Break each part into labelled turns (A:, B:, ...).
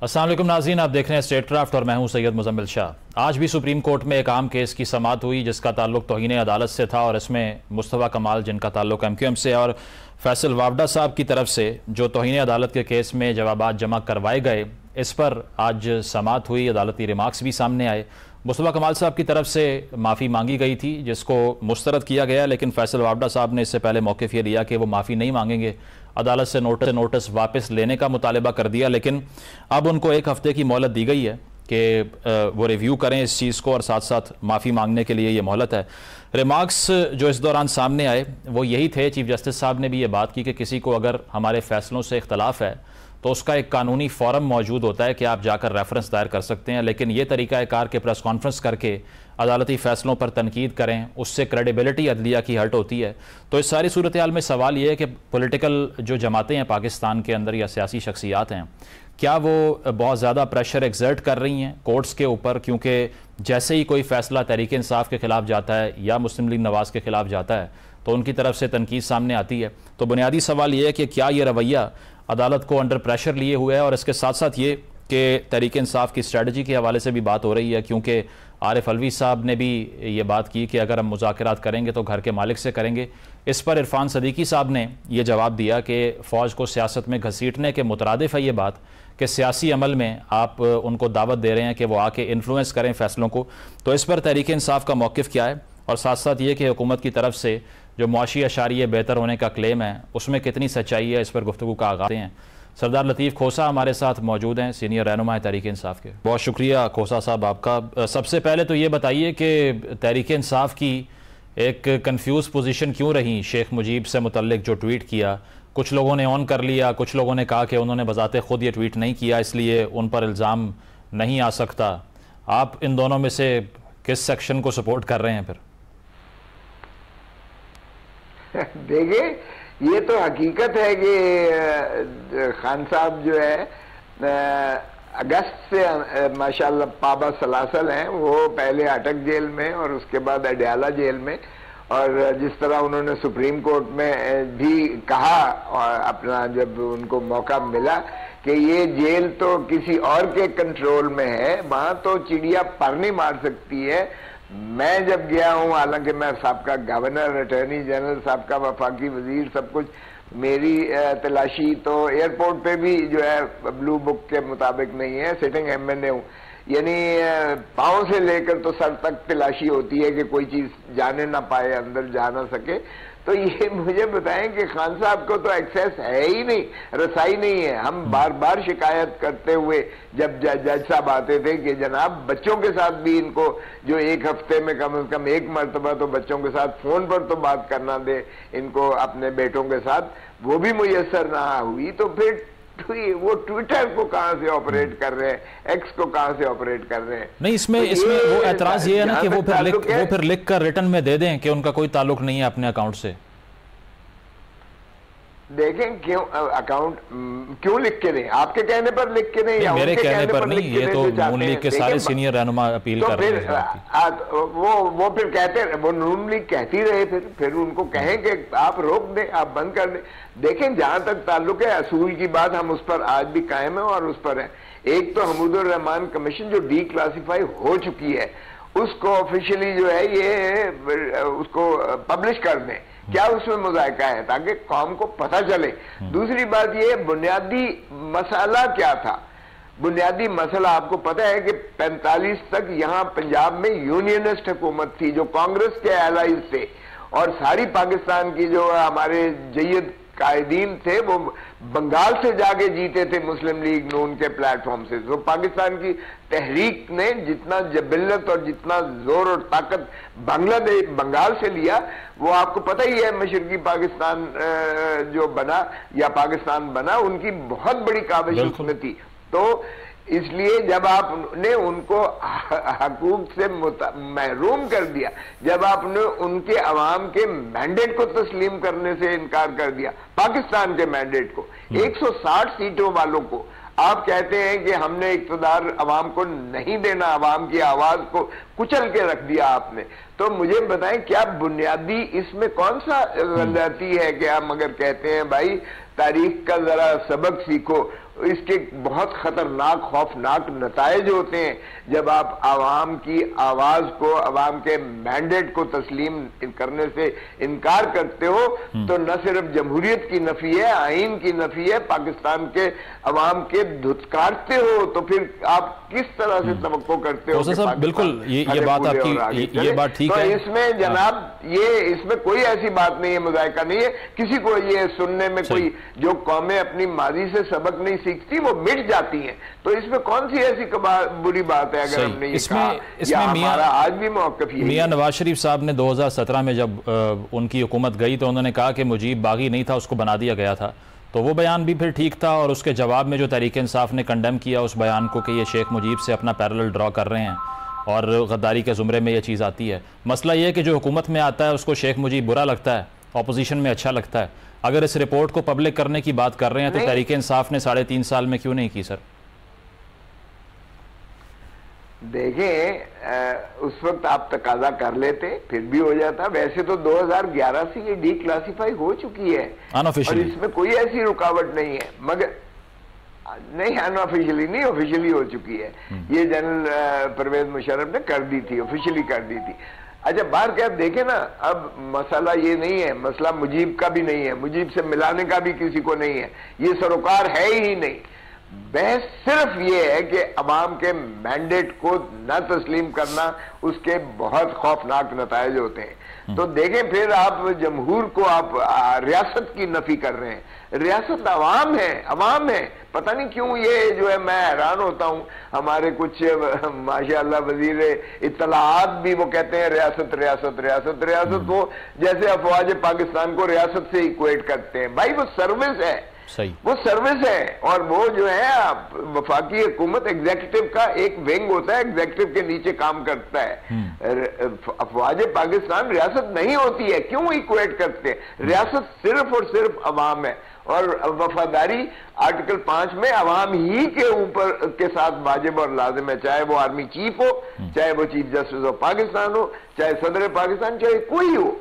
A: अस्सलाम वालेकुम नाज़रीन, आप देख रहे हैं स्टेट क्राफ्ट और मैं हूं सैयद मुजम्मिल शाह। आज भी सुप्रीम कोर्ट में एक आम केस की समाअत हुई जिसका ताल्लुक तौहीन अदालत से था और इसमें मुस्तफ़ा कमाल, जिनका ताल्लुक MQM से, और फैसल वावडा साहब की तरफ से जो तौहीन अदालत के केस में जवाबात जमा करवाए गए, इस पर आज समाअत हुई। अदालती रिमार्क्स भी सामने आए। मुस्तफ़ा कमाल साहब की तरफ से माफ़ी मांगी गई थी जिसको मुस्तरद किया गया, लेकिन फैसल वावडा साहब ने इससे पहले मौक़िफ़ ये लिया कि वो माफ़ी नहीं मांगेंगे। अदालत से नोटिस वापस लेने का मुतालबा कर दिया, लेकिन अब उनको 1 हफ़्ते की मोहलत दी गई है कि वो रिव्यू करें इस चीज़ को और साथ साथ माफ़ी मांगने के लिए ये मोहलत है। रिमार्क्स जो इस दौरान सामने आए वो यही थे। चीफ जस्टिस साहब ने भी ये बात की कि किसी को अगर हमारे फ़ैसलों से इख्तलाफ है तो उसका एक कानूनी फ़ोरम मौजूद होता है कि आप जाकर रेफरेंस दायर कर सकते हैं, लेकिन ये तरीका कार के प्रेस कॉन्फ्रेंस करके अदालती फ़ैसलों पर तनकीद करें, उससे क्रेडिबिलिटी अदलिया की हर्ट होती है। तो इस सारी सूरत हाल में सवाल ये है कि पॉलिटिकल जो जमातें हैं पाकिस्तान के अंदर या सियासी शख्सियात हैं, क्या वो बहुत ज़्यादा प्रेशर एक्सर्ट कर रही हैं कोर्ट्स के ऊपर? क्योंकि जैसे ही कोई फ़ैसला तहरीक इंसाफ के ख़िलाफ़ जाता है या मुस्लिम लीग नवाज़ के ख़िलाफ़ जाता है तो उनकी तरफ से तनकीद सामने आती है। तो बुनियादी सवाल ये है कि क्या ये रवैया अदालत को अंडर प्रेशर लिए हुए है, और इसके साथ साथ ये कि तहरीक इंसाफ की स्ट्रेटजी के हवाले से भी बात हो रही है, क्योंकि आरिफ अलवी साहब ने भी ये बात की कि अगर हम मुज़ाकरात करेंगे तो घर के मालिक से करेंगे। इस पर इरफान सदीकी साहब ने यह जवाब दिया कि फ़ौज को सियासत में घसीटने के मुतरादिफ है ये बात कि सियासी अमल में आप उनको दावत दे रहे हैं कि वो आके इन्फ्लुएंस करें फ़ैसलों को। तो इस पर तहरीक इंसाफ का मौक़िफ़ क्या है, और साथ साथ ये कि हुकूमत की तरफ से जो मुआशी अशारिये बेहतर होने का क्लेम है उसमें कितनी सच्चाई है, इस पर गुफ्तगू का आगाज़ हैं। सरदार लतीफ़ खोसा हमारे साथ मौजूद हैं, सीनियर रहनुमा तहरीक इंसाफ के। बहुत शुक्रिया खोसा साहब आपका। सबसे पहले तो ये बताइए कि तहरीक इंसाफ की एक कन्फ्यूज़ पोजीशन क्यों रही शेख मुजीब से मुतल्लिक जो ट्वीट किया? कुछ लोगों ने ऑन कर लिया, कुछ लोगों ने कहा कि उन्होंने बजाते खुद ये ट्वीट नहीं किया इसलिए उन पर इल्ज़ाम नहीं आ सकता। आप इन दोनों में से किस सेक्शन को सपोर्ट कर रहे हैं फिर?
B: देखिए, ये तो हकीकत है कि खान साहब जो है अगस्त से माशाल्लाह पाबा सलासल हैं। वो पहले अटक जेल में और उसके बाद अडयाला जेल में, और जिस तरह उन्होंने सुप्रीम कोर्ट में भी कहा और अपना जब उनको मौका मिला कि ये जेल तो किसी और के कंट्रोल में है, वहां तो चिड़िया पर नहीं मार सकती है। मैं जब गया हूं, हालांकि मैं साहबका गवर्नर, अटॉर्नी जनरल, साहबका वफाकी वजीर, सब कुछ, मेरी तलाशी तो एयरपोर्ट पे भी जो है ब्लू बुक के मुताबिक नहीं है, सिटिंग MNA हूँ, यानी पाँव से लेकर तो सर तक तलाशी होती है कि कोई चीज जाने ना पाए, अंदर जा ना सके। तो ये मुझे बताएं कि खान साहब को तो एक्सेस है ही नहीं, रसाई नहीं है। हम बार बार शिकायत करते हुए जब जज साहब आते थे कि जनाब बच्चों के साथ भी इनको जो 1 हफ्ते में कम से कम 1 मरतबा तो बच्चों के साथ फोन पर तो बात करना दे इनको, अपने बेटों के साथ, वो भी मुयस्सर ना हुई। तो फिर वो ट्विटर को कहां से ऑपरेट कर रहे हैं, एक्स को कहां से ऑपरेट कर रहे हैं?
A: नहीं, इसमें वो एतराज ये है ना कि वो फिर लिख कर रिटर्न में दे दें कि उनका कोई ताल्लुक नहीं है अपने अकाउंट से।
B: देखें क्यों अकाउंट क्यों लिख के नहीं, आपके कहने पर लिख के नहीं, या
A: मेरे कहने पर नहीं, ये तो नून लीग के सारे सीनियर रहनुमा अपील कर रहे हैं।
B: वो फिर कहते, वो नून लीग कहती रहे, फिर उनको कहें कि आप रोक दें, आप बंद कर दें। देखें, जहां तक ताल्लुक है असूल की बात, हम उस पर आज भी कायम है और उस पर है। एक तो हमीदुर रहमान कमीशन जो डीक्लासिफाई हो चुकी है उसको ऑफिशियली जो है ये उसको पब्लिश कर दें, क्या उसमें मुज़ायका है, ताकि कौम को पता चले। दूसरी बात ये, बुनियादी मसला क्या था? बुनियादी मसला आपको पता है कि 45 तक यहाँ पंजाब में यूनियनिस्ट हुकूमत थी जो कांग्रेस के एलाइज थे, और सारी पाकिस्तान की जो हमारे जय्यद कायदीन थे वो बंगाल से जाके जीते थे मुस्लिम लीग नून के प्लेटफॉर्म से। तो पाकिस्तान की तहरीक ने जितना जबिल्लत और जितना जोर और ताकत बांग्लादेश बंगाल से लिया, वो आपको पता ही है। मशरकी पाकिस्तान जो बना या पाकिस्तान बना, उनकी बहुत बड़ी काबिश उसमें थी। तो इसलिए जब आपने उनको हकूक से महरूम कर दिया, जब आपने उनके अवाम के मैंडेट को तस्लीम करने से इनकार कर दिया, पाकिस्तान के मैंडेट को, 160 सीटों वालों को, आप कहते हैं कि हमने इक़्तिदार अवाम को नहीं देना, अवाम की आवाज को कुचल के रख दिया आपने। तो मुझे बताएं, क्या बुनियादी इसमें कौन सा गलती है कि हम अगर कहते हैं भाई तारीख का जरा सबक सीखो, इसके बहुत खतरनाक खौफनाक नतायज होते हैं जब आप आवाम की आवाज को, आवाम के मैंडेट को तस्लीम करने से इनकार करते हो तो न सिर्फ जमहूरियत की नफी है, आइन की नफी है, पाकिस्तान के अवाम के धुतकारते हो, तो फिर आप किस तरह से तवक्को करते हो?
A: साहब बिल्कुल ये बात आपकी, ये बात ठीक है।
B: इसमें जनाब इसमें कोई ऐसी बात नहीं है, मुज़ायका नहीं है, किसी को ये सुनने में कोई, जो कौमें अपनी माजी से सबक नहीं सीखती वो मिट जाती हैं, तो इसमें कौन सी ऐसी बुरी बात है अगर हमने ये कहा? इसमें आज भी मौक़िफ़ यही है।
A: मियां नवाज शरीफ साहब ने 2017 में जब उनकी हुकूमत गई तो उन्होंने कहा कि मुजीब बागी नहीं था, उसको बना दिया गया था, तो वो बयान भी फिर ठीक था, और उसके जवाब में जो तहरीक इंसाफ ने कंडेम किया उस बयान को कि ये शेख मुजीब से अपना पैरेलल ड्रॉ कर रहे हैं और गद्दारी के ज़ुमरे में ये चीज़ आती है। मसला ये है कि जो हुकूमत में आता है उसको शेख मुजीब बुरा लगता है, अपोजिशन में अच्छा लगता है। अगर इस रिपोर्ट को पब्लिक करने की बात कर रहे हैं तो तहरीक इंसाफ ने 3.5 साल में क्यों नहीं की सर?
B: देखें, उस वक्त आप तकाजा कर लेते फिर भी हो जाता। वैसे तो 2011 से ये डीक्लासिफाई हो चुकी है और इसमें कोई ऐसी रुकावट नहीं है, मगर नहीं, अनऑफिशियली नहीं, ऑफिशियली हो चुकी है। ये जनरल परवेज मुशर्रफ ने कर दी थी, ऑफिशियली कर दी थी। अच्छा, बाहर क्या देखें ना, अब मसला ये नहीं है, मसला मुजीब का भी नहीं है, मुजीब से मिलाने का भी किसी को नहीं है, ये सरोकार है ही नहीं। बहस सिर्फ ये है कि अवाम के मैंडेट को न तस्लीम करना, उसके बहुत खौफनाक नतायज होते हैं। तो देखें, फिर आप जमहूर को आप रियासत की नफी कर रहे हैं। रियासत अवाम है, अवाम है। पता नहीं क्यों ये जो है, मैं हैरान होता हूं, हमारे कुछ माशाअल्लाह वजीर इत्तलाआत भी वो कहते हैं रियासत रियासत रियासत रियासत, वो जैसे अफवाज पाकिस्तान को रियासत से इक्वेट करते हैं। भाई वो सर्विस है,
A: सही, वो
B: सर्विस है, और वो जो है वफाकी हुकूमत एग्जीक्यूटिव का एक विंग होता है, एग्जीक्यूटिव के नीचे काम करता है। अफवाज पाकिस्तान रियासत नहीं होती है, क्यों इक्वेट करते हैं? रियासत सिर्फ और सिर्फ अवाम है, और वफादारी आर्टिकल 5 में अवाम ही के ऊपर के साथ वाजिब और लाजिम है, चाहे वो आर्मी चीफ हो, चाहे वो चीफ जस्टिस ऑफ पाकिस्तान हो, चाहे सदर पाकिस्तान, चाहे कोई हो,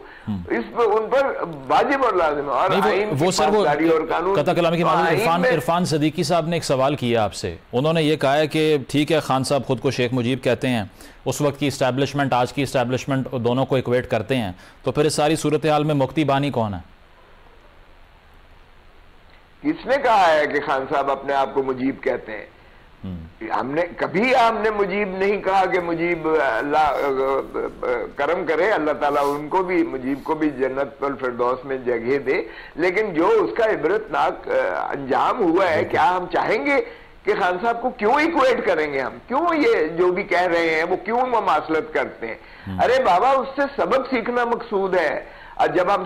B: इस पर उन पर वाजिब और लाजिम है। और
A: वो सर, वो और कानून कता कलाम की मामले इरफान सदीकी साहब ने एक सवाल किया आपसे, उन्होंने ये कहा है कि ठीक है, खान साहब खुद को शेख मुजीब कहते हैं, उस वक्त की इस्टेब्लिशमेंट आज की इस्टेब्लिशमेंट दोनों को इक्वेट करते हैं, तो फिर इस सारी सूरत हाल में मुफ्ती बानी कौन है?
B: किसने कहा है कि खान साहब अपने आप को मुजीब कहते हैं? हमने मुजीब नहीं कहा कि मुजीब, अल्लाह करम करे, अल्लाह ताला उनको भी, मुजीब को भी जन्नत अल फिरदौस में जगह दे, लेकिन जो उसका इबरतनाक अंजाम हुआ है, क्या हम चाहेंगे कि खान साहब को क्यों इक्वेट करेंगे? हम क्यों ये जो भी कह रहे हैं वो क्यों ममासलत करते हैं? अरे बाबा, उससे सबक सीखना मकसूद है। और जब हम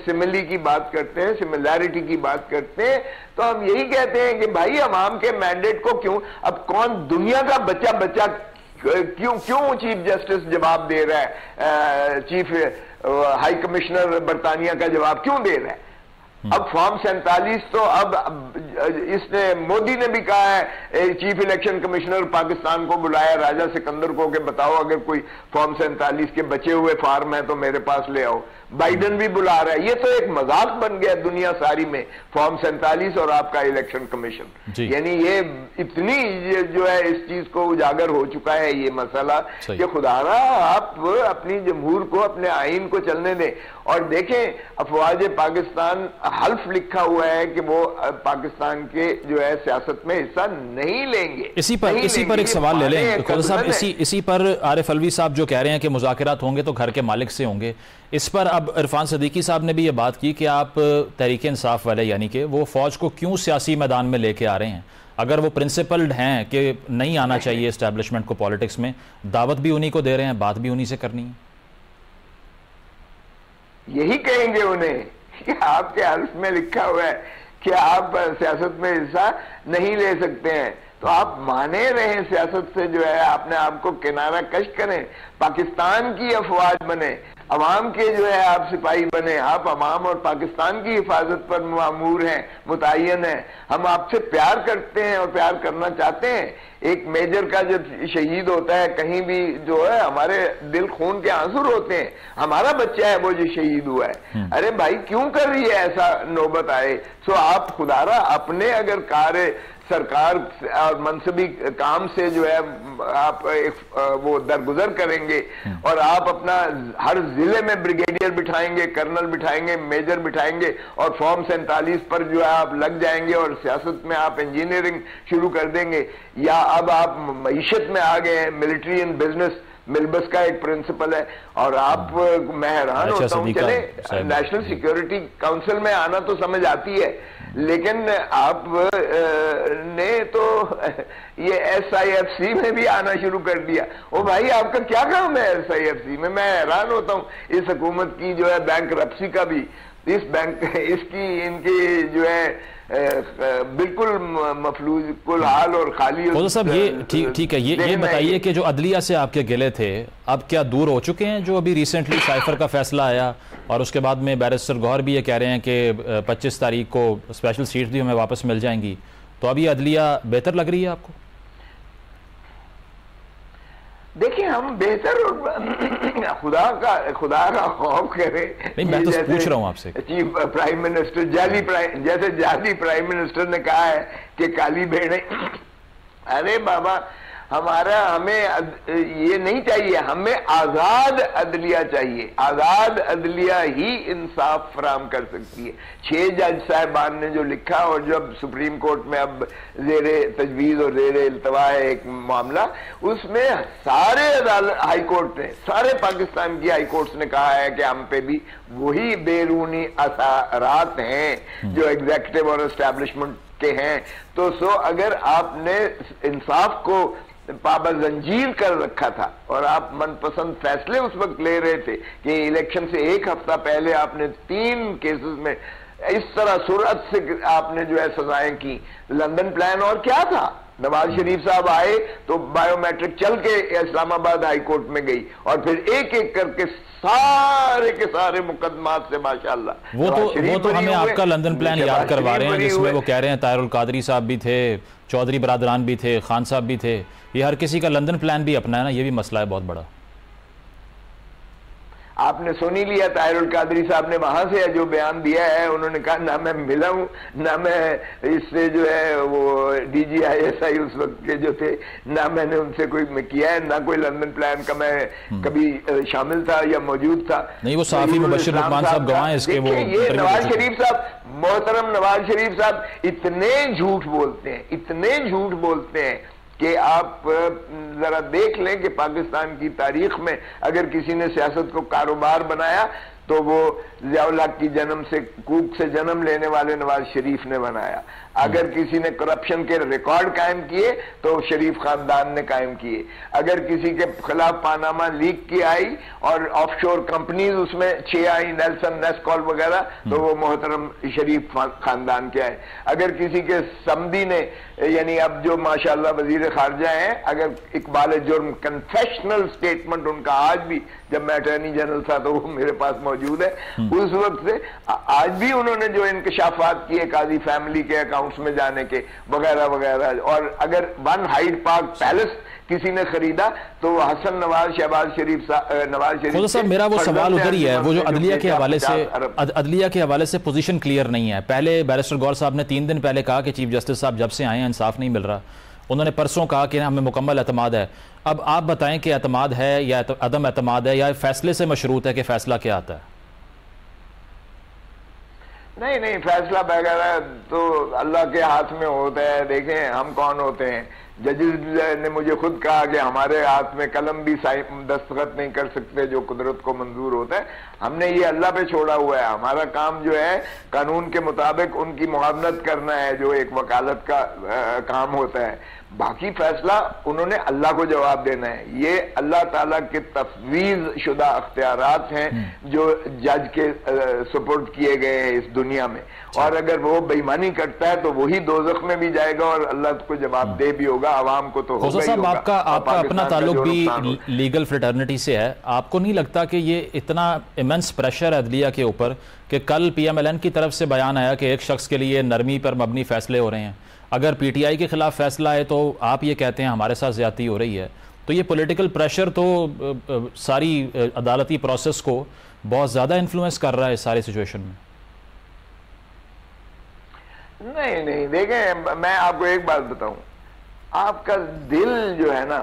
B: सिमिली की बात करते हैं, सिमिलैरिटी की बात करते हैं, तो हम यही कहते हैं कि भाई अवाम के मैंडेट को क्यों, अब कौन दुनिया का बच्चा क्यों चीफ जस्टिस जवाब दे रहा है, चीफ हाई कमिश्नर बरतानिया का जवाब क्यों दे रहा है? अब फॉर्म 47 तो अब इसने, मोदी ने भी कहा है, चीफ इलेक्शन कमिश्नर पाकिस्तान को बुलाया राजा सिकंदर को कि बताओ अगर कोई फॉर्म 47 के बचे हुए फॉर्म है तो मेरे पास ले आओ। बाइडन भी बुला रहा है। ये तो एक मजाक बन गया दुनिया सारी में, फॉर्म 47 और आपका इलेक्शन कमीशन। यानी ये इतनी जो है इस चीज को उजागर हो चुका है ये मसला कि खुदारा आप अपनी जमहूर को, अपने आइन को चलने दें। और देखें, अफवाज पाकिस्तान हल्फ लिखा हुआ है कि वो पाकिस्तान के जो है सियासत में हिस्सा नहीं लेंगे।
A: इसी पर एक सवाल ले लें साहब, इसी पर आरिफ अलवी साहब जो कह रहे हैं कि मुज़ाकरात होंगे तो घर के मालिक से होंगे, इस पर अब इरफान सदीकी साहब ने भी ये बात की कि आप तहरीक इंसाफ वाले यानी कि वो फौज को क्यों सियासी मैदान में लेके आ रहे हैं? अगर वो प्रिंसिपल्ड हैं कि नहीं आना चाहिए इस्टेब्लिशमेंट को पॉलिटिक्स में, दावत भी उन्हीं को दे रहे हैं, बात भी उन्हीं से करनी है।
B: यही कहेंगे उन्हें कि आपके हल्फ में लिखा हुआ है कि आप सियासत में हिस्सा नहीं ले सकते हैं, तो आप माने रहें सियासत से, जो है अपने आप को किनारा कश करें, पाकिस्तान की अफवाज बने, अवाम के जो है आप सिपाही बने, आप अवाम और पाकिस्तान की हिफाजत पर मामूर हैं, मुतय्यन हैं। हम आपसे प्यार करते हैं और प्यार करना चाहते हैं। एक मेजर का जब शहीद होता है कहीं भी, जो है हमारे दिल खून के आंसू होते हैं, हमारा बच्चा है वो जो शहीद हुआ है। अरे भाई, क्यों कर रही है ऐसा नौबत आए? सो आप खुदारा अपने अगर कार्य सरकार और मनसबी काम से जो है आप वो दरगुजर करेंगे और आप अपना हर जिले में ब्रिगेडियर बिठाएंगे, कर्नल बिठाएंगे, मेजर बिठाएंगे और फॉर्म 47 पर जो है आप लग जाएंगे और सियासत में आप इंजीनियरिंग शुरू कर देंगे, या अब आप मईशत में आ गए हैं, मिलिट्री इन बिजनेस मिलबस का एक प्रिंसिपल है, और आप मैं हैरान होता हूँ। चले नेशनल सिक्योरिटी काउंसिल में आना तो समझ आती है, लेकिन आप ने तो ये SIFC में भी आना शुरू कर दिया। ओ भाई, आपका क्या काम है SIFC में? मैं हैरान होता हूँ इस हुकूमत की जो है बैंकरप्सी का भी, इस बैंक इसकी इनकी जो है बिल्कुल मफलूज कुल हाल और खाली।
A: फौजा साहब, ये ठीक है, ये बताइए कि जो अदलिया से आपके गिले थे अब क्या दूर हो चुके हैं? जो अभी रिसेंटली साइफर का फैसला आया और उसके बाद में बैरिस्टर गौहर भी ये कह रहे हैं कि 25 तारीख को स्पेशल सीट भी हमें वापस मिल जाएंगी, तो अभी अदलिया बेहतर लग रही है आपको?
B: देखिए, हम बेहतर खुदा का खौफ करें।
A: नहीं, मैं तो पूछ रहा हूं आपसे।
B: चीफ प्राइम मिनिस्टर जैसे जाली प्राइम मिनिस्टर ने कहा है कि काली भेड़ें, अरे बाबा, हमें ये नहीं चाहिए, हमें आजाद अदलिया चाहिए। आजाद अदलिया ही इंसाफ फराम कर सकती है। 6 जज साहिबान ने जो लिखा, और जब सुप्रीम कोर्ट में अब जेरे तजवीज और जेरे इल्तवा है एक मामला, उसमें सारे हाई कोर्ट ने, सारे पाकिस्तान की हाई कोर्ट्स ने कहा है कि हम पे भी वही बैरूनी असरात हैं जो एग्जीक्यूटिव और एस्टैब्लिशमेंट के हैं। तो अगर आपने इंसाफ को पाबंद कर रखा था और आप मनपसंद फैसले उस वक्त ले रहे थे कि इलेक्शन से 1 हफ्ता पहले आपने 3 केसेस में इस तरह सूरत से आपने जो है सजाएं की। लंदन प्लान और क्या था? नवाज शरीफ साहब आए तो बायोमेट्रिक चल के इस्लामाबाद हाई कोर्ट में गई और फिर एक एक करके सारे के सारे मुकदमात से माशाल्लाह।
A: वो तो हमें आपका लंदन प्लान याद करवा रहे हैं, जिसमें वो कह रहे हैं ताहिरुल कादरी साहब भी थे, चौधरी बरादरान भी थे, खान साहब भी थे। ये हर किसी का लंदन प्लान भी अपना है ना, ये भी मसला है बहुत बड़ा।
B: आपने सुन ही लिया, ताहिरुल कादरी साहब ने वहां से जो बयान दिया है, उन्होंने कहा ना मैं मिला हूं, ना मैं इससे जो है वो DGISI उस वक्त के जो थे, ना मैंने उनसे कोई किया है, ना कोई लंदन प्लान का मैं कभी शामिल था या मौजूद था।
A: नहीं, वो साफी मुबश्शिर रहमान साहब गवाह हैं इसके। वो
B: ये नवाज शरीफ साहब, मोहतरम नवाज शरीफ साहब इतने झूठ बोलते हैं, इतने झूठ बोलते हैं कि आप जरा देख लें कि पाकिस्तान की तारीख में अगर किसी ने सियासत को कारोबार बनाया तो वो ज़िया-उल हक की जन्म से कूक से जन्म लेने वाले नवाज शरीफ ने बनाया। अगर किसी ने करप्शन के रिकॉर्ड कायम किए तो शरीफ खानदान ने कायम किए। अगर किसी के खिलाफ पानामा लीक की आई और ऑफशोर कंपनीज उसमें 6 आई, नेल्सन नेस्कॉल वगैरह, तो वो मोहतरम शरीफ खानदान के आए। अगर किसी के समधी ने, यानी अब जो माशाल्लाह वजीर खारजा हैं, अगर इकबाल जुर्म कन्फेशनल स्टेटमेंट उनका आज भी, जब मैं अटॉर्नी जनरल था तो वो मेरे पास मौजूद है, उस वक्त से आज भी उन्होंने जो इंकशाफात किए काजी फैमिली के अकाउंट्स में जाने के वगैरह वगैरह। और अगर 1 हाइड पार्क पैलेस किसी ने खरीदा तो हसन नवाज, शहबाज शरीफ, नवाज शरीफ
A: साहब, मेरा वो सवाल उधर ही है, वो जो अदलिया के हवाले से पोजीशन क्लियर नहीं है। पहले बैरिस्टर गौर साहब ने 3 दिन पहले कहा कि चीफ जस्टिस साहब जब से आए हैं इंसाफ नहीं मिल रहा। उन्होंने परसों कहा कि हमें मुकम्मल एतमाद है। अब आप बताएं कि एतमाद है या अदम एतमाद है, या फैसले से मशरूत है कि फैसला क्या आता है?
B: नहीं, फैसला वगैरह तो अल्लाह के हाथ में होता है। देखें, हम कौन होते हैं? जजेस ने मुझे खुद कहा कि हमारे हाथ में कलम भी दस्तखत नहीं कर सकते जो कुदरत को मंजूर होता है। हमने ये अल्लाह पे छोड़ा हुआ है। हमारा काम जो है कानून के मुताबिक उनकी मुआवनत करना है, जो एक वकालत का काम होता है। बाकी फैसला उन्होंने अल्लाह को जवाब देना है। ये अल्लाह ताला के तफवीज शुदा अख्तियारात हैं जो जज के सुपुर्द किए गए हैं इस दुनिया में। और अगर वो बेईमानी करता है तो वही दोज़ख में भी जाएगा और अल्लाह को जवाब दे भी होगा, आवाम को तो होगा ही होगा।
A: आपका अपना ताल्लुक भी लीगल फ्रेटर्निटी से है। आपको नहीं लगता कि ये इतना इमेंस प्रेशर है अदलिया के ऊपर कि कल PMLN की तरफ से बयान आया कि एक शख्स के लिए नरमी पर मबनी फैसले हो रहे हैं, अगर PTI के खिलाफ फैसला है तो आप ये कहते हैं हमारे साथ ज्यादती हो रही है, तो ये पॉलिटिकल प्रेशर तो सारी अदालती प्रोसेस को बहुत ज़्यादा इन्फ्लुएंस कर रहा है इस सारी सिचुएशन में।
B: नहीं नहीं, देखें मैं आपको एक बात बताऊं, आपका दिल जो है ना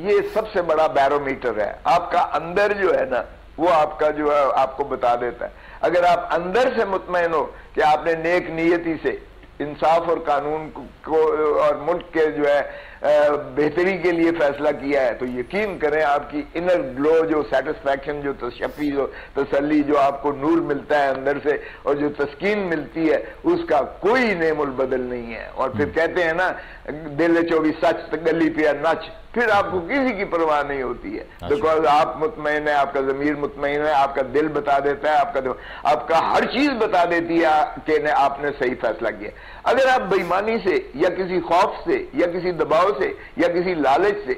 B: ये सबसे बड़ा बैरोमीटर है। आपका अंदर जो है ना वो आपका जो है आपको बता देता है। अगर आप अंदर से मुतमईन हो कि आपने नेक नियति से इंसाफ और कानून को और मुल्क के जो है बेहतरी के लिए फैसला किया है, तो यकीन करें आपकी इनर ग्लो, जो सेटिस्फैक्शन, जो तशफ़ी, जो तसल्ली, जो आपको नूर मिलता है अंदर से और जो तस्कीन मिलती है, उसका कोई नेमुल बदल नहीं है। और फिर कहते हैं ना, दिल 24 सच गली पे नच, फिर आपको किसी की परवाह नहीं होती है, बिकॉज आप मुतमईन है, आपका ज़मीर मुतमईन है, आपका दिल बता देता है, आपका हर चीज बता देती है कि आपने सही फैसला किया। अगर आप बेईमानी से या किसी खौफ से या किसी दबाव से या किसी लालच से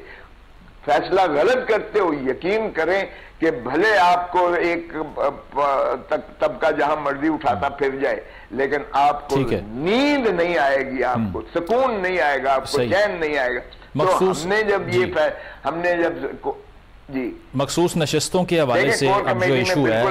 B: फैसला गलत करते हो, यकीन करें कि भले आपको एक तबका जहां मर्जी उठाता फिर जाए, लेकिन आपको नींद नहीं आएगी, आपको सुकून नहीं आएगा, आपको चैन नहीं आएगा। तो हमने जब जी
A: मखसूस नशिस्तों के हवाले से अब जो इशू है,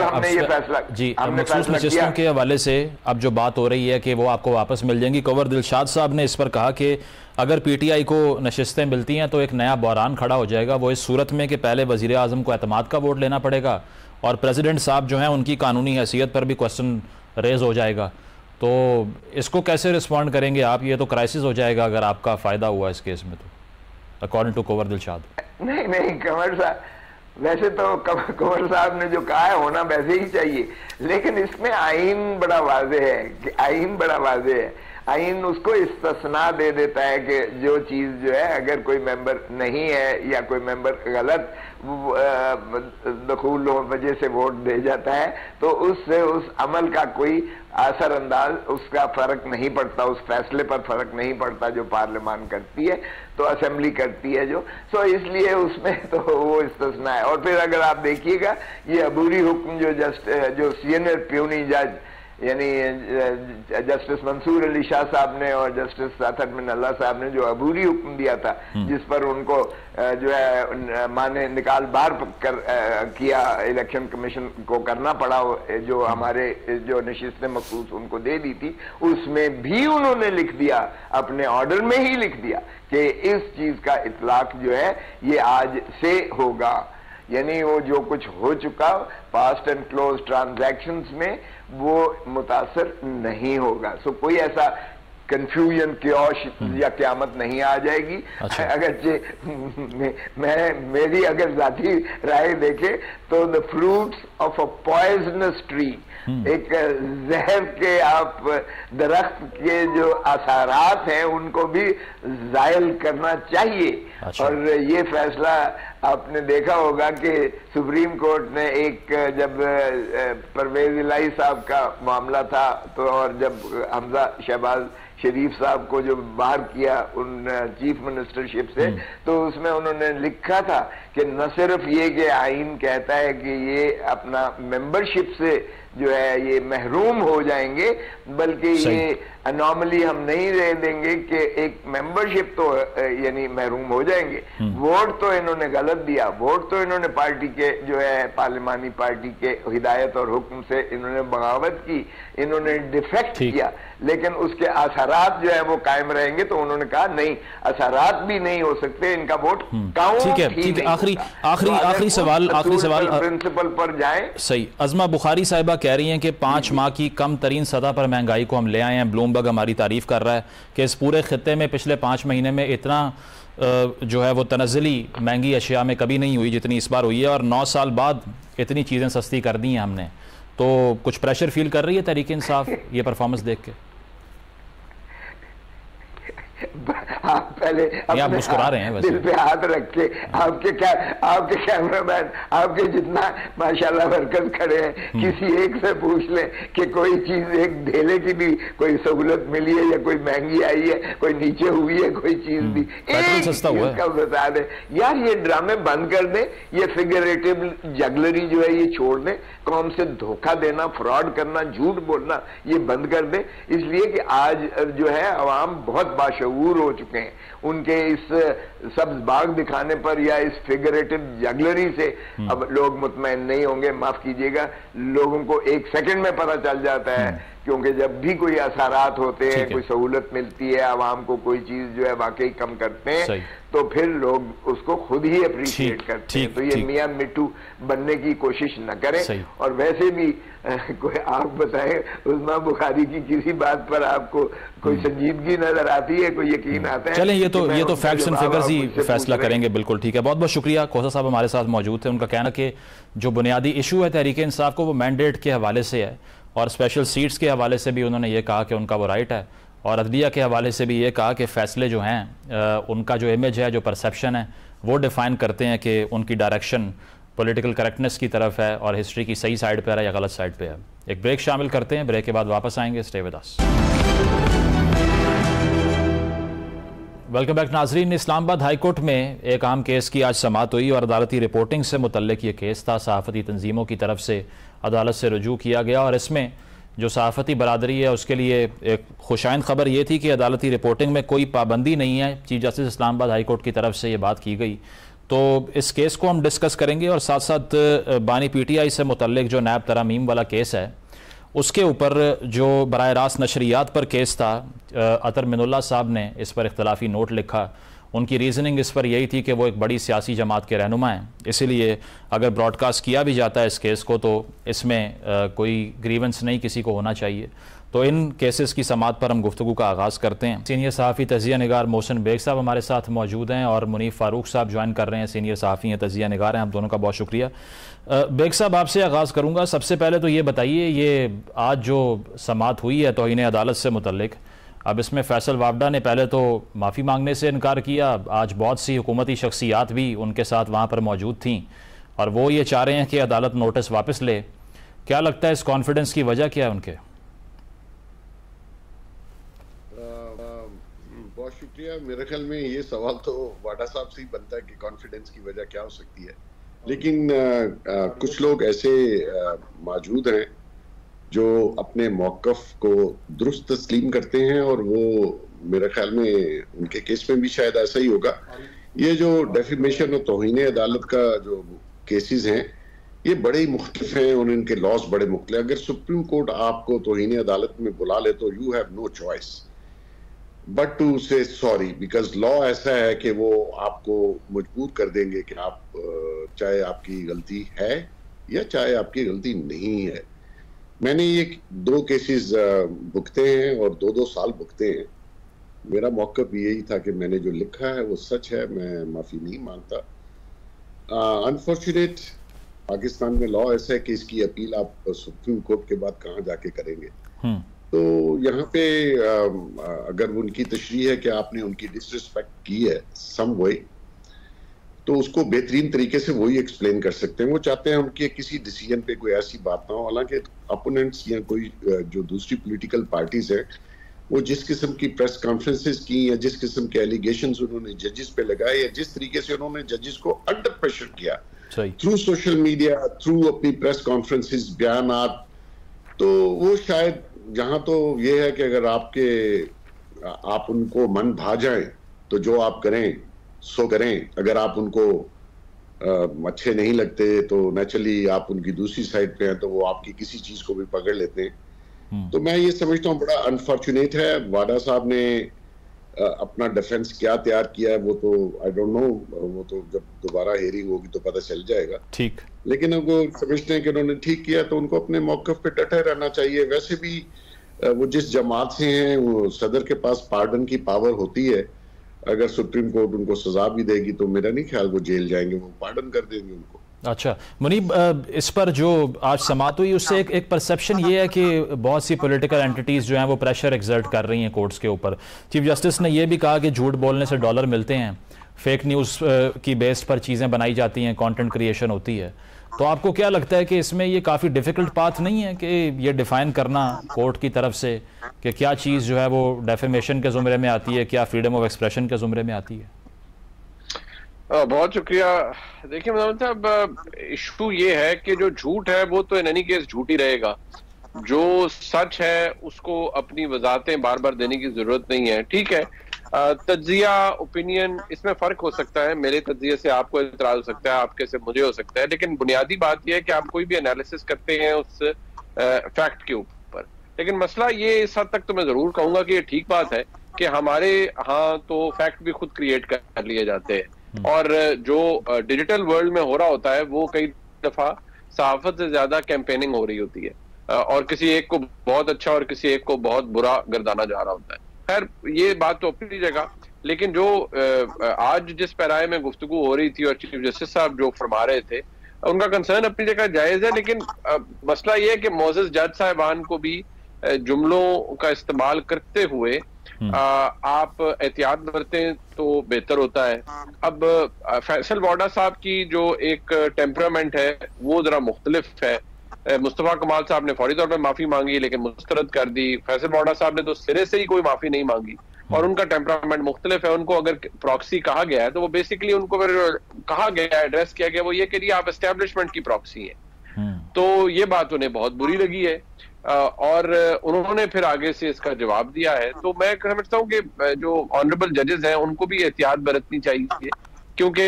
A: अब मखसूस नशिस्तों के हवाले से अब जो बात हो रही है कि वो आपको वापस मिल जाएंगी। कंवर दिलशाद साहब ने इस पर कहा कि अगर पीटीआई को नशिस्तें मिलती हैं तो एक नया बहरान खड़ा हो जाएगा, वो इस सूरत में कि पहले वज़ीर आज़म को एतमाद का वोट लेना पड़ेगा और प्रेसिडेंट साहब जो हैं उनकी कानूनी हैसियत पर भी क्वेश्चन रेज हो जाएगा। तो इसको कैसे रिस्पॉन्ड करेंगे आप? ये तो क्राइसिस हो जाएगा अगर आपका फ़ायदा हुआ इस केस में, तो अकॉर्डिंग टू कंवर दिलशाद।
B: नहीं नहीं कंवर साहब, वैसे तो कंवर साहब ने जो कहा है होना वैसे ही चाहिए, लेकिन इसमें आईन बड़ा वाज़ेह है कि आईन बड़ा वाज़ेह है। आईन उसको इस्तिस्ना दे देता है कि जो चीज जो है अगर कोई मेंबर नहीं है या कोई मेंबर गलत दखूल वजह से वोट दे जाता है तो उससे उस अमल का कोई असर अंदाज, उसका फर्क नहीं पड़ता, उस फैसले पर फर्क नहीं पड़ता जो पार्लियामान करती है, तो असेंबली करती है जो। सो इसलिए उसमें तो वो इस्तिस्ना है। और फिर अगर आप देखिएगा ये अबूरी हुक्म जो सीनियर प्यूनी जज यानी जस्टिस मंसूर अली शाह साहब ने और जस्टिस साथर मिनल्ला साहब ने जो अबूरी हुक्म दिया था, जिस पर उनको जो है माने निकाल बार किया, इलेक्शन कमीशन को करना पड़ा, जो हमारे जो नशिस्तें मखसूस उनको दे दी थी, उसमें भी उन्होंने लिख दिया, अपने ऑर्डर में ही लिख दिया कि इस चीज का इतलाक जो है ये आज से होगा। यानी वो जो कुछ हो चुका फास्ट एंड क्लोज ट्रांजैक्शंस में वो मुतासर नहीं होगा। सो कोई ऐसा कंफ्यूजन क्योश या क्यामत नहीं आ जाएगी। अच्छा। अगर मेरी अगर जाती राय देखे तो the fruits of a poisonous tree, एक जहर के आप दरख्त के जो आसारात हैं उनको भी जायल करना चाहिए। अच्छा। और ये फैसला आपने देखा होगा कि सुप्रीम कोर्ट ने एक जब परवेज इलाही साहब का मामला था तो, और जब हमजा शहबाज शरीफ साहब को जो बाहर किया उन चीफ मिनिस्टरशिप से, तो उसमें उन्होंने लिखा था कि न सिर्फ ये कि आईन कहता है कि ये अपना मेंबरशिप से जो है ये महरूम हो जाएंगे, बल्कि ये अनॉमली हम नहीं रह देंगे कि एक मेंबरशिप तो यानी महरूम हो जाएंगे। वोट तो इन्होंने गलत दिया, वोट तो इन्होंने पार्टी के जो है पार्लिमानी पार्टी के हिदायत और हुक्म से इन्होंने बगावत की, इन्होंने डिफेक्ट किया, लेकिन उसके असरात जो है वो कायम रहेंगे। तो उन्होंने कहा नहीं, असरात भी नहीं हो सकते, इनका वोट काउंट ही नहीं।
A: आखिरी सवाल
B: प्रिंसिपल पर जाएं।
A: सही। अज़मा बुखारी साहिबा कह रही हैं कि 5 माह की कम तरीन सतह पर महंगाई को हम ले आए हैं। ब्लूमबर्ग हमारी तारीफ कर रहा है कि इस पूरे खित्ते में पिछले 5 महीने में इतना जो है वो तनज़्ज़ुली महंगी अशिया में कभी नहीं हुई जितनी इस बार हुई है, और 9 साल बाद इतनी चीज़ें सस्ती कर दी हैं हमने। तो कुछ प्रेशर फील कर रही है तहरीक इंसाफ ये परफॉर्मेंस देख के?
B: आप पहले
A: आप मुस्कुरा रहे हैं वैसे
B: दिल पे हाथ रख के, आपके कैमरामैन, आपके जितना माशाल्लाह वर्कर्स खड़े हैं, किसी एक से पूछ लें कि कोई चीज एक ढेले की भी कोई सहूलत मिली है या कोई महंगी आई है, कोई नीचे हुई है, कोई चीज भी एक
A: सस्ता हुआ है।
B: बता दें यार, ये ड्रामे बंद कर दें, ये फिगरेटिव जगलरी जो है ये छोड़ दें, कौम से धोखा देना, फ्रॉड करना, झूठ बोलना ये बंद कर दें। इसलिए कि आज जो है अवाम बहुत बाशऊर हो चुके हैं, उनके इस सब्ज बाग दिखाने पर या इस फिगरेटिव जगलरी से अब लोग मुतमईन नहीं होंगे। माफ कीजिएगा, लोगों को 1 सेकंड में पता चल जाता है क्योंकि जब भी कोई असरात होते हैं, कोई सहूलत मिलती है, आवाम को कोई चीज जो है वाकई कम करते हैं, तो फिर लोग उसको खुद ही अप्रिशिएट करते हैं। तो ये मियां मिट्टू बनने की कोशिश न करें। और वैसे भी कोई आप बताएं, उस्मान बुखारी की किसी बात पर आपको कोई संजीदगी नजर आती है, कोई यकीन आता है?
A: चलें, ये तो फैक्ट्स एंड फिगर्स ही फैसला करेंगे। बिल्कुल ठीक है, बहुत बहुत शुक्रिया। खोसा साहब हमारे साथ मौजूद थे। उनका कहना कि जो बुनियादी इशू है तहरीक इंसाफ को, वो मैंडेट के हवाले से है, और स्पेशल सीट्स के हवाले से भी उन्होंने ये कहा कि उनका वो राइट है, और अदलिया के हवाले से भी ये कहा कि फ़ैसले जो हैं उनका जो इमेज है, जो परसेप्शन है, वो डिफ़ाइन करते हैं कि उनकी डायरेक्शन पॉलिटिकल करेक्टनेस की तरफ है और हिस्ट्री की सही साइड पर है या गलत साइड पे है। एक ब्रेक शामिल करते हैं, ब्रेक के बाद वापस आएंगे। Stay with us. Welcome back नाजरीन। इस्लामाबाद हाई कोर्ट में एक अहम केस की आज समाअत हुई और अदालती रिपोर्टिंग से मुतल्लिक ये केस था। सहाफ़ती तंजीमों की तरफ से अदालत से रुजू किया गया और इसमें जो सहाफ़ती बरादरी है उसके लिए एक खुशाइन ख़बर ये थी कि अदालती रिपोर्टिंग में कोई पाबंदी नहीं है। Chief justice Islamabad high court की तरफ से ये बात की गई। तो इस केस को हम डिस्कस करेंगे और साथ साथ बानी PTI से मुतल्लिक जो नैब तरामीम वाला केस है उसके ऊपर जो बराह रास्त नशरियात पर केस था, अतर मिनुल्लाह साहब ने इस पर इख्तलाफी नोट लिखा। उनकी रीज़निंग इस पर यही थी कि वो एक बड़ी सियासी जमात के रहनुमा हैं, इसीलिए अगर ब्रॉडकास्ट किया भी जाता है इस केस को तो इसमें कोई ग्रीवेंस नहीं किसी को होना चाहिए। तो इन केसेस की समाअत पर हम गुफ्तगू का आगाज़ करते हैं। सीनियर सहाफ़ी तजिया निगार मोहसिन बेग साहब हमारे साथ मौजूद हैं और मुनीफ फ़ारूक साहब ज्वाइन कर रहे हैं, सीनियर सहाफ़ी हैं, तजिया निगार हैं। आप दोनों का बहुत शुक्रिया। बेग साहब, आपसे आगाज़ करूँगा। सबसे पहले तो ये बताइए, ये आज जो समाअत हुई है तौहीन अदालत से मुतल्लिक, अब इसमें फैसल वावडा ने पहले तो माफ़ी मांगने से इनकार किया, आज बहुत सी हुकूमती शख्सियात भी उनके साथ वहाँ पर मौजूद थीं और वो ये चाह रहे हैं कि अदालत नोटिस वापस ले। क्या लगता है इस कॉन्फिडेंस की वजह क्या है उनके?
C: बहुत शुक्रिया। मेरे ख्याल में ये सवाल तो वाडा साहब से ही बनता है कि कॉन्फिडेंस की वजह क्या हो सकती है, लेकिन कुछ लोग ऐसे मौजूद हैं जो अपने मौक़िफ़ को दुरुस्त तस्लीम करते हैं और वो मेरे ख्याल में उनके केस में भी शायद ऐसा ही होगा। ये जो डेफिमेशन और तौहीन अदालत का जो केसेस हैं ये बड़े ही मुख्तलिफ हैं और इनके लॉज बड़े मुख्तलिफ। अगर सुप्रीम कोर्ट आपको तौहीन अदालत में बुला ले तो you have no choice but to say sorry, because law ऐसा है कि वो आपको मजबूर कर देंगे कि आप चाहे आपकी गलती है या चाहे आपकी गलती नहीं है। मैंने ये 2 केसेस भुगते हैं और 2-2 साल भुगते हैं। मेरा मौक़िफ़ यही था कि मैंने जो लिखा है वो सच है, मैं माफ़ी नहीं मांगता। अनफॉर्चुनेट पाकिस्तान में लॉ ऐसा है कि इसकी अपील आप सुप्रीम कोर्ट के बाद कहाँ जाके करेंगे। तो यहाँ पे अगर उनकी तशरीह है कि आपने उनकी डिसरिस्पेक्ट की है सम वे, तो उसको बेहतरीन तरीके से वही एक्सप्लेन कर सकते हैं। वो चाहते हैं उनके किसी डिसीजन पे कोई ऐसी बात ना हो। हालांकि अपोनेंट्स या कोई जो दूसरी पॉलिटिकल पार्टीज हैं वो जिस किस्म की प्रेस कॉन्फ्रेंसेस की या जिस किस्म के एलिगेशंस उन्होंने जजेस पे लगाए या जिस तरीके से उन्होंने जजेस को अंडर प्रेशर किया थ्रू सोशल मीडिया, थ्रू अपनी प्रेस कॉन्फ्रेंसेस, बयानात, तो वो शायद जहां तो ये है कि अगर आप उनको मन भा जाएं तो जो आप करें सो करें। अगर आप उनको अच्छे नहीं लगते तो नेचुरली आप उनकी दूसरी साइड पे हैं तो वो आपकी किसी चीज को भी पकड़ लेते हैं। तो मैं ये समझता हूँ बड़ा अनफॉर्चुनेट है। वाडा साहब ने अपना डिफेंस क्या तैयार किया है वो तो आई डोंट नो, वो तो जब दोबारा हियरिंग होगी तो पता चल जाएगा।
A: ठीक,
C: लेकिन वो समझते हैं कि उन्होंने ठीक किया तो उनको अपने मौक़िफ़ पे डटे रहना चाहिए। वैसे भी वो जिस जमात से हैं वो सदर के पास पार्डन की पावर होती है। अगर सुप्रीम कोर्ट उनको सजा भी देगी तो मेरा नहीं ख्याल वो जेल जाएंगे, वो पार्डन कर देंगे उनको।
A: अच्छा मुनीब, इस पर जो आज समाअत हुई उससे एक परसेप्शन ये है कि बहुत सी पॉलिटिकल एंटिटीज़ जो हैं वो प्रेशर एक्सर्ट कर रही हैं कोर्ट्स के ऊपर। चीफ जस्टिस ने ये भी कहा कि झूठ बोलने से डॉलर मिलते हैं, फेक न्यूज़ की बेस पर चीज़ें बनाई जाती हैं, कंटेंट क्रिएशन होती है। तो आपको क्या लगता है कि इसमें ये काफ़ी डिफ़िकल्ट पाथ नहीं है कि ये डिफ़ाइन करना कोर्ट की तरफ से कि क्या चीज़ जो है वो डेफेमेशन के ज़ुमरे में आती है, क्या फ्रीडम ऑफ एक्सप्रेशन के ज़ुमरे में आती है?
D: बहुत शुक्रिया। देखिए मतलब साहब, इशू ये है कि जो झूठ है वो तो इन एनी केस झूठ ही रहेगा। जो सच है उसको अपनी वजाहतें बार बार देने की जरूरत नहीं है। ठीक है, तज्जिया, ओपिनियन, इसमें फर्क हो सकता है। मेरे तज्जिये से आपको इतराज हो सकता है, आपके से मुझे हो सकता है, लेकिन बुनियादी बात यह है कि आप कोई भी एनालिसिस करते हैं उस फैक्ट के ऊपर, लेकिन मसला ये इस हद तक तो मैं जरूर कहूंगा कि ये ठीक बात है कि हमारे यहाँ तो फैक्ट भी खुद क्रिएट कर लिए जाते हैं, और जो डिजिटल वर्ल्ड में हो रहा होता है वो कई दफा सहाफत से ज्यादा कैंपेनिंग हो रही होती है, और किसी एक को बहुत अच्छा और किसी एक को बहुत बुरा गर्दाना जा रहा होता है। खैर ये बात तो अपनी जगह, लेकिन जो आज जिस पैराए में गुफ्तगू हो रही थी और चीफ जस्टिस साहब जो फरमा रहे थे, उनका कंसर्न अपनी जगह जायज है, लेकिन मसला ये है कि मोअज़्ज़ज़ जज साहिबान को भी जुमलों का इस्तेमाल करते हुए आप एहतियात बरतें तो बेहतर होता है। अब फैसल वाडा साहब की जो एक टेम्परामेंट है वो जरा मुख्तलिफ है। मुस्तफा कमाल साहब ने फौरी तौर पर माफी मांगी लेकिन मुस्तरद कर दी। फैसल वाडा साहब ने तो सिरे से ही कोई माफी नहीं मांगी, और उनका टेम्परामेंट मुख्तलिफ है। उनको अगर प्रॉक्सी कहा गया है तो वो बेसिकली उनको फिर कहा गया, एड्रेस किया गया वो ये कि आप एस्टेब्लिशमेंट की प्रॉक्सी है। तो ये बात उन्हें बहुत बुरी लगी है, और उन्होंने फिर आगे से इसका जवाब दिया है। तो मैं समझता हूँ कि जो ऑनरेबल जजेस हैं उनको भी एहतियात बरतनी चाहिए, क्योंकि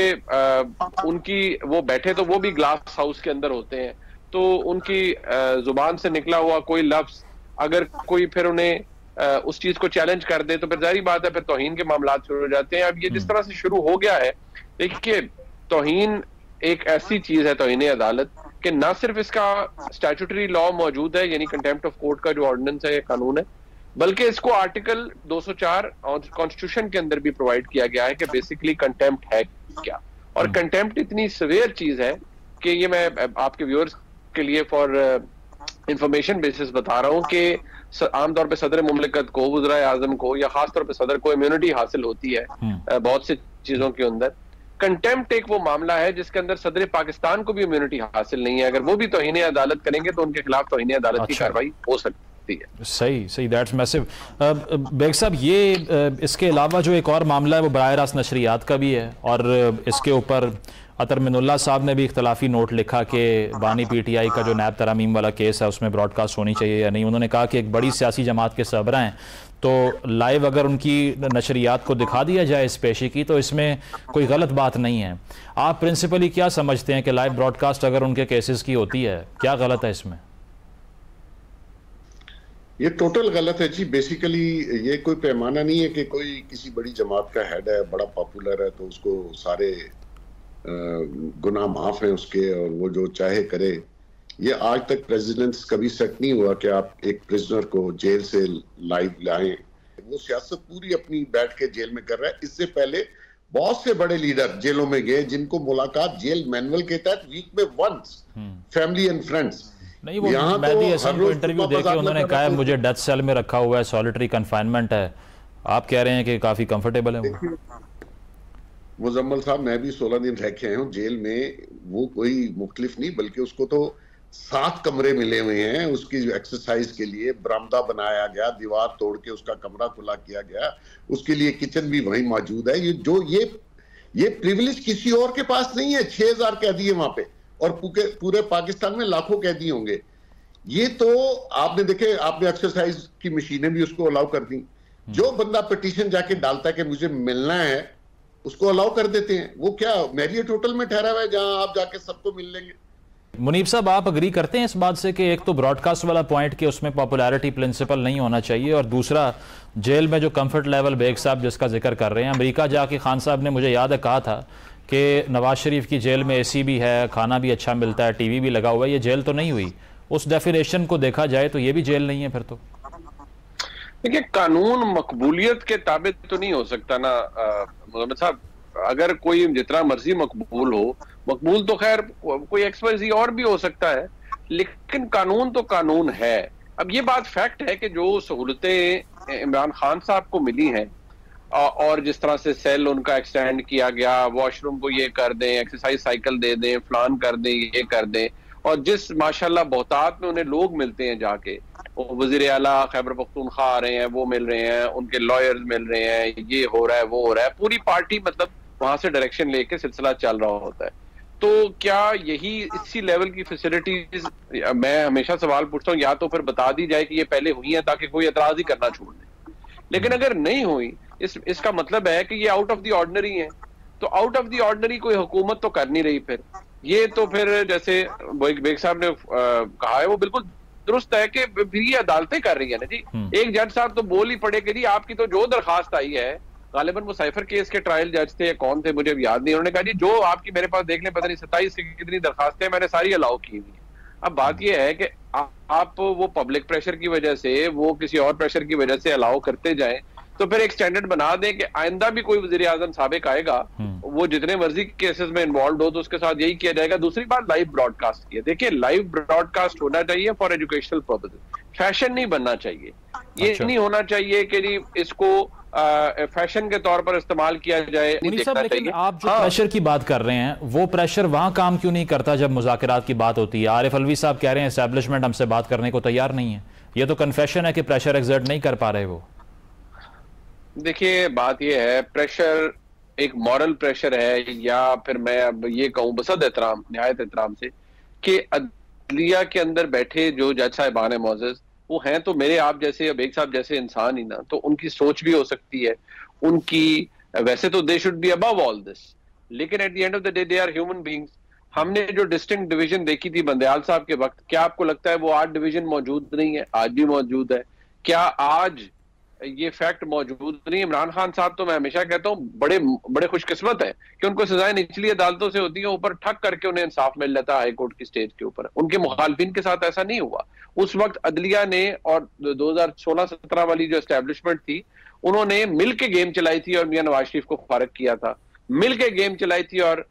D: उनकी वो बैठे तो वो भी ग्लास हाउस के अंदर होते हैं, तो उनकी जुबान से निकला हुआ कोई लफ्ज अगर कोई फिर उन्हें उस चीज को चैलेंज कर दे तो फिर जाहिर बात है फिर तौहीन के मामला शुरू हो जाते हैं। अब ये जिस तरह से शुरू हो गया है, देखिए तौहीन एक ऐसी चीज है, तौहीन अदालत, कि ना सिर्फ इसका स्टैट्यूटरी लॉ मौजूद है यानी कंटेम्प्ट ऑफ कोर्ट का जो ऑर्डिनेंस है या कानून है, बल्कि इसको आर्टिकल 204 कॉन्स्टिट्यूशन के अंदर भी प्रोवाइड किया गया है कि बेसिकली कंटेम्प्ट है क्या। और कंटेम्प्ट इतनी सवेयर चीज है कि ये मैं आपके व्यूअर्स के लिए फॉर इंफॉर्मेशन बेसिस बता रहा हूँ कि आमतौर पे सदर मुमलिकत को, वज़ीर आज़म को या खास तौर पे सदर को इम्यूनिटी हासिल होती है बहुत सी चीजों के अंदर। कंटेम्प्ट एक वो मामला है जिसके अंदर सदर पाकिस्तान को भी इम्यूनिटी हासिल नहीं है। अगर वो भी तौहीन अदालत करेंगे तो उनके खिलाफ तौहीन अदालत की कार्रवाई हो सकती है। सही,
A: दैट्स मैसिव। बेग साहब, ये इसके अलावा जो एक और मामला है वो बराह रास्त नशरियात का भी है, और इसके ऊपर अतर मिनुल्लाह साहब ने भी इख्तलाफी नोट लिखा कि बानी पीटीआई का जो नैब तरामीम वाला केस है उसमें ब्रॉडकास्ट होनी चाहिए या नहीं। उन्होंने कहा कि एक बड़ी सियासी जमात के सरबराह हैं, तो लाइव अगर उनकी नशरियात को दिखा दिया जाए इस पेशी की तो इसमें कोई गलत बात नहीं है। आप प्रिंसिपली क्या समझते हैं कि लाइव ब्रॉडकास्ट अगर उनके केसेस की होती है, क्या गलत है इसमें?
C: ये टोटल गलत है जी। बेसिकली ये कोई पैमाना नहीं है कि कोई किसी बड़ी जमात का हेड है, बड़ा पॉपुलर है, तो उसको सारे गुनाह माफ है उसके और वो जो चाहे करे। ये आज तक प्रेसिडेंट्स कभी सेट नहीं हुआ कि आप एक प्रिजनर को जेल से लाइव लाएं। वो सियासत पूरी अपनी बैठ के जेल में कर रहा है। इससे पहले बहुत से बड़े लीडर जेलों में गए जिनको मुलाकात जेल मैनुअल के तहत वीक में वंस, फैमिली एंड फ्रेंड्स।
A: नहीं, वो मेहदी हसन को इंटरव्यू देके उन्होंने कहा मुझे डेथ सेल में रखा हुआ है, सॉलिटरी कन्फाइनमेंट है। आप कह रहे हैं कि काफी कंफर्टेबल है वो।
C: मुजम्मल साहब, मैं भी 16 दिन रह के आया हूँ जेल में। वो कोई मुख्तलिफ नहीं, बल्कि उसको तो 7 कमरे मिले हुए हैं उसकी एक्सरसाइज के लिए। बरामदा बनाया गया, दीवार तोड़ के उसका कमरा खुला किया गया, उसके लिए किचन भी वहीं मौजूद है। ये प्रिविलेज किसी और के पास नहीं है। 6000 कैदी है वहां पे, और पूरे पाकिस्तान में लाखों कैदी होंगे। ये तो आपने देखे, आपने एक्सरसाइज की मशीनें भी उसको अलाउ कर दी। जो बंदा पिटीशन जाके डालता है कि मुझे मिलना है, उसको अलाउ कर देते हैं। वो क्या मैरियट होटल में ठहरा हुआ है जहां आप जाके सबको मिल लेंगे।
A: मुनीब साहब, आप अग्री करते हैं इस बात से कि एक तो ब्रॉडकास्ट वाला पॉइंट कि उसमें पॉपुलैरिटी प्रिंसिपल नहीं होना चाहिए, और दूसरा जेल में जो कंफर्ट लेवल बेग साहब जिसका जिक्र कर रहे हैं, अमेरिका जाके खान साहब ने मुझे याद है कहा था कि नवाज शरीफ की जेल में एसी भी है, खाना भी अच्छा मिलता है, टीवी भी लगा हुआ है। ये जेल तो नहीं हुई। उस डेफिनेशन को देखा जाए तो ये भी जेल नहीं है फिर तो।
D: देखिए, कानून मकबूलियत के ताबे तो नहीं हो सकता ना मोहम्मद साहब। अगर कोई जितना मर्जी मकबूल हो, मकबूल तो खैर कोई एक्सपर्ट और भी हो सकता है, लेकिन कानून तो कानून है। अब ये बात फैक्ट है कि जो सहूलतें इमरान खान साहब को मिली हैं, और जिस तरह से सेल उनका एक्सटेंड किया गया, वॉशरूम को ये कर दें, एक्सरसाइज साइकिल दे दें, फलान कर दें, ये कर दें, और जिस माशाल्लाह बहुतात में उन्हें लोग मिलते हैं जाके, वजीर आला खैबर पख्तूनख्वा आ रहे हैं, वो मिल रहे हैं, उनके लॉयर्स मिल रहे हैं, ये हो रहा है, वो हो रहा है, पूरी पार्टी मतलब वहां से डायरेक्शन लेके सिलसिला चल रहा होता है। तो क्या यही इसी लेवल की फैसिलिटीज, मैं हमेशा सवाल पूछता हूँ, या तो फिर बता दी जाए कि ये पहले हुई है ताकि कोई एतराज ही करना छोड़ दे। लेकिन अगर नहीं हुई, इसका मतलब है कि ये आउट ऑफ द ऑर्डिनरी है। तो आउट ऑफ द ऑर्डिनरी कोई हुकूमत तो कर नहीं रही। फिर ये तो फिर जैसे बेग साहब ने कहा है, वो बिल्कुल दुरुस्त है कि फिर ये अदालतें कर रही है ना जी। एक जज साहब तो बोल ही पड़े कि जी आपकी तो जो दरखास्त आई है, गालिबन वो साइफर केस के ट्रायल जज थे, कौन थे मुझे याद नहीं, उन्होंने कहा जी जो आपकी मेरे पास देख लें, पता नहीं 27 की कितनी दरखास्तें मैंने सारी अलाउ की हुई है। अब बात यह है कि आप वो पब्लिक प्रेशर की वजह से, वो किसी और प्रेशर की वजह से अलाउ करते जाएं, तो फिर एक स्टैंडर्ड बना दें कि आइंदा भी कोई वजीर आजम साबिक आएगा, वो जितने मर्जी केसेस में इन्वॉल्व हो तो उसके साथ यही किया जाएगा। दूसरी बात, लाइव ब्रॉडकास्ट की है। देखिए, लाइव ब्रॉडकास्ट होना चाहिए फॉर एजुकेशनल पर्पसेस, फैशन नहीं बनना चाहिए। ये नहीं होना चाहिए कि जी इसको फैशन के तौर पर इस्तेमाल किया जाए, नहीं देखना चाहिए।
A: आप जो प्रेशर की बात कर रहे हैं, वो प्रेशर वहां काम क्यों नहीं करता जब मुज़ाकरात की बात होती है? आरिफ अलवी साहब कह रहे हैं एस्टैब्लिशमेंट हमसे बात करने को तैयार नहीं है। ये तो कन्फेशन है कि प्रेशर एक्सर्ट नहीं कर पा रहे वो।
D: देखिए, बात ये है, प्रेशर एक मॉरल प्रेशर है, या फिर मैं अब ये कहूं बसद एहतराम, निहायत एहतराम से, कि अदलिया के अंदर बैठे जो जज साहिबान है मोअज़्ज़ज़, वो हैं तो मेरे आप जैसे, अब एक साहब जैसे इंसान ही ना, तो उनकी सोच भी हो सकती है, उनकी वैसे तो they should be above all this, लेकिन at the end of the day they are human beings. हमने जो डिस्टिंक्ट डिवीजन देखी थी बंदयाल साहब के वक्त, क्या आपको लगता है वो 8 डिवीजन मौजूद नहीं है? आज भी मौजूद है। क्या आज ये फैक्ट मौजूद नहीं? इमरान खान साहब तो मैं हमेशा कहता हूँ बड़े बड़े खुशकिस्मत है कि उनको सजाएं निचली अदालतों से होती है, ऊपर ठक करके उन्हें इंसाफ मिल जाता है हाई कोर्ट की स्टेज के ऊपर। उनके मुखालफिन के साथ ऐसा नहीं हुआ। उस वक्त अदलिया ने, और 2016-17 वाली जो एस्टैब्लिशमेंट थी, उन्होंने मिल के गेम चलाई थी और मियां नवाज शरीफ को फारग किया था, मिल के गेम चलाई थी और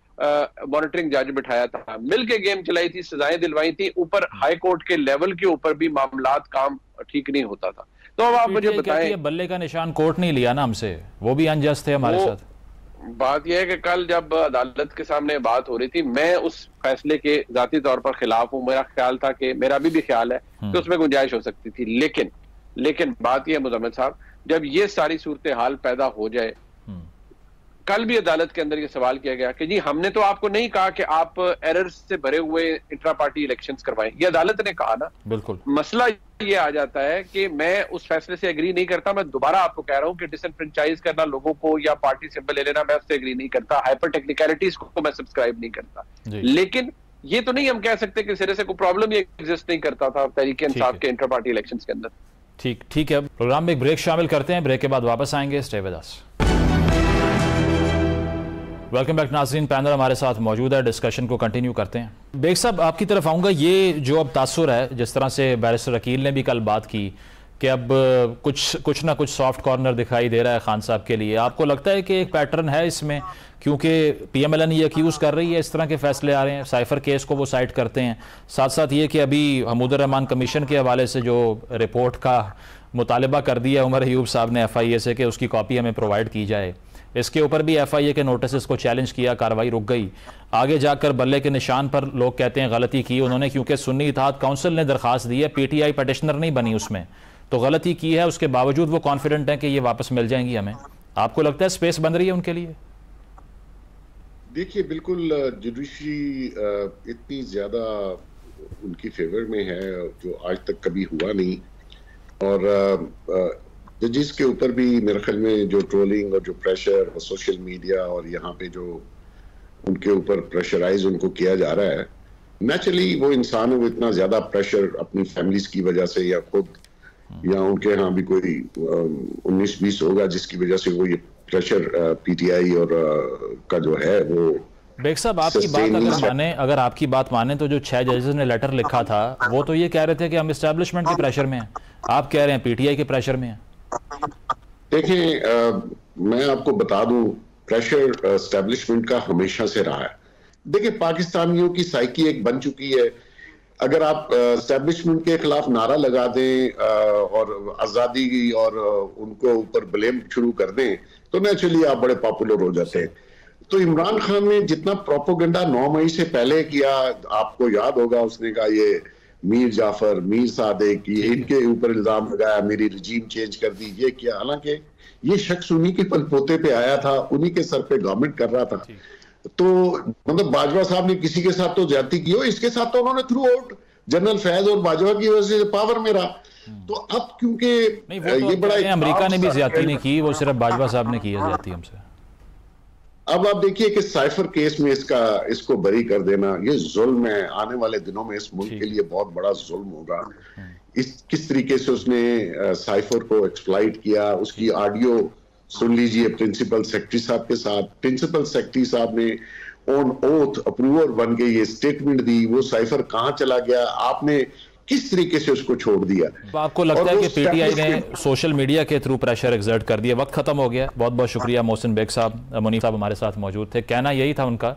D: मॉनिटरिंग जज बिठाया था, मिल के गेम चलाई थी, सजाएं दिलवाई थी, ऊपर हाई कोर्ट के लेवल के ऊपर भी मामलात काम ठीक नहीं होता था। तो अब आप मुझे बताएं,
A: बल्ले का निशान कोर्ट नहीं लिया ना हमसे, वो भी अनजस्ट थे हमारे साथ।
D: बात यह है कि कल जब अदालत के सामने बात हो रही थी, मैं उस फैसले के जाती तौर पर खिलाफ हूं। मेरा ख्याल था कि, मेरा अभी भी ख्याल है कि उसमें गुंजाइश हो सकती थी, लेकिन बात यह है मुजम्मिल साहब, जब ये सारी सूरत हाल पैदा हो जाए, कल भी अदालत के अंदर ये सवाल किया गया कि जी हमने तो आपको नहीं कहा कि आप एरर्स से भरे हुए इंट्रा पार्टी इलेक्शंस करवाएं, ये अदालत ने कहा ना।
A: बिल्कुल।
D: मसला ये आ जाता है कि मैं उस फैसले से एग्री नहीं करता। मैं दोबारा आपको कह रहा हूं कि डिसएनफ्रेंचाइज करना लोगों को या पार्टी सिंबल ले लेना, मैं उससे एग्री नहीं करता। हाइपर टेक्निकलिटीज को मैं सब्सक्राइब नहीं करता, लेकिन ये तो नहीं हम कह सकते कि सिरे से कोई प्रॉब्लम ही एग्जिस्ट नहीं करता था तहरीक इंसाफ के इंट्रा पार्टी इलेक्शंस के अंदर।
A: ठीक है, प्रोग्राम में एक ब्रेक शामिल करते हैं, ब्रेक के बाद वापस आएंगे। Stay with us. Welcome back नाज़रीन, पैनल हमारे साथ मौजूद है, डिस्कशन को कंटिन्यू करते हैं। बेग साहब, आपकी तरफ आऊँगा। ये जो अब तासुर है, जिस तरह से बैरिस्टर अकील ने भी कल बात की कि अब कुछ ना कुछ सॉफ्ट कॉर्नर दिखाई दे रहा है खान साहब के लिए, आपको लगता है कि एक पैटर्न है इसमें? क्योंकि PMLN ये अक्यूज़ कर रही है, इस तरह के फैसले आ रहे हैं, साइफर केस को वो साइड करते हैं, साथ साथ ये कि अभी हमूदुर रहमान कमीशन के हवाले से जो रिपोर्ट का मुतालबा कर दिया उमर अयूब साहब ने FIA से कि उसकी कॉपी हमें प्रोवाइड की जाए, इसके ऊपर भी FIA के नोटिस को चैलेंज किया, कार्रवाई रुक गई। आगे जाकर बल्ले के निशान पर लोग कहते हैं गलती की उन्होंने, क्योंकि सुन्नी इत्तेहाद काउंसिल ने दरखास्त दी है, PTI पटिशनर नहीं बनी उसमें, तो गलती की है, उसके बावजूद वो कॉन्फिडेंट हैं कि ये वापस मिल जाएंगी हमें। आपको लगता है स्पेस बन रही है उनके लिए?
C: देखिए, बिल्कुल जुडिशरी इतनी ज्यादा उनकी फेवर में है जो आज तक कभी हुआ नहीं, और जजिस के ऊपर भी मेरे ख्याल में जो ट्रोलिंग और जो प्रेशर और सोशल मीडिया और यहाँ पे जो उनके ऊपर प्रेशराइज उनको किया जा रहा है, नेचुरली वो इंसान को इतना ज्यादा प्रेशर अपनी फैमिलीज की वजह से या खुद या उनके यहाँ भी कोई 19-20 होगा जिसकी वजह से वो ये प्रेशर PTI और का जो है वो।
A: बेग साहब, आपकी बात अगर आपकी बात माने तो जो 6 जजेस ने लेटर लिखा था वो तो ये कह रहे थे कि हम एस्टैब्लिशमेंट के प्रेशर में हैं, आप कह रहे हैं PTI के प्रेशर में हैं।
C: देखें, मैं आपको बता दूं, प्रेशर एस्टैब्लिशमेंट का हमेशा से रहा है। देखिए, पाकिस्तानियों की साइकी एक बन चुकी है, अगर आप एस्टैब्लिशमेंट के खिलाफ नारा लगा दें और आजादी और उनको ऊपर ब्लेम शुरू कर दें तो नेचुरली आप बड़े पॉपुलर हो जाते हैं। तो इमरान खान ने जितना प्रोपोगंडा 9 मई से पहले किया, आपको याद होगा, उसने कहा ये मीर जाफर, मीर सादिक, ये इनके ऊपर इल्जाम लगाया, मेरी रजीम चेंज कर दी, ये किया, हालांकि ये शख्स उन्हीं के पलपोते पे आया था, उन्हीं के सर पे गवर्नमेंट कर रहा था। तो मतलब बाजवा साहब ने किसी के साथ तो ज्यादती की हो, इसके साथ तो उन्होंने थ्रू आउट जनरल फैज और बाजवा की वजह से पावर में रहा। तो अब क्योंकि
A: ये बड़ा अमेरिका ने भी ज्यादती नहीं की, वो सिर्फ बाजवा साहब ने की है ज्यादती हमसे।
C: अब आप देखिए कि साइफर केस में इसको बरी कर देना ये जुल्म है। आने वाले दिनों में इस मुल्क के लिए बहुत बड़ा जुल्म होगा। किस तरीके से उसने साइफर को एक्सप्लॉइट किया। उसकी ऑडियो सुन लीजिए प्रिंसिपल सेक्रेटरी साहब के साथ। प्रिंसिपल सेक्रेटरी साहब ने ऑन ओथ अप्रूवर बन के ये स्टेटमेंट दी। वो साइफर कहां चला गया, आपने किस तरीके से उसको छोड़ दिया।
A: तो आपको लगता है कि पीटीआई ने सोशल मीडिया के थ्रू प्रेशर एक्सर्ट कर दिया? वक्त खत्म हो गया। बहुत बहुत शुक्रिया मोहसिन बेग साहब, मुनीफ साहब हमारे साथ मौजूद थे। कहना यही था उनका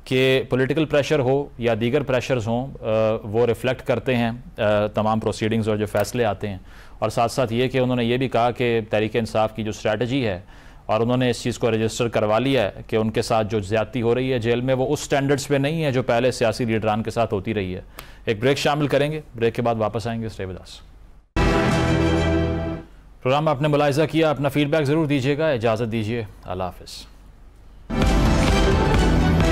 A: कि पॉलिटिकल प्रेशर हो या दीगर प्रेशर्स हों, वो रिफ्लेक्ट करते हैं तमाम प्रोसीडिंग्स और जो फैसले आते हैं। और साथ साथ ये कि उन्होंने ये भी कहा कि तहरीक इंसाफ की जो स्ट्रैटेजी है और उन्होंने इस चीज़ को रजिस्टर करवा लिया है कि उनके साथ जो ज़्यादती हो रही है जेल में वो उस स्टैंडर्ड्स पे नहीं है जो पहले सियासी लीडरान के साथ होती रही है। एक ब्रेक शामिल करेंगे, ब्रेक के बाद वापस आएंगे। Stay with us. प्रोग्राम में आपने मुलाहिजा किया, अपना फीडबैक ज़रूर दीजिएगा। इजाज़त दीजिए, अल्लाह हाफ़िज़।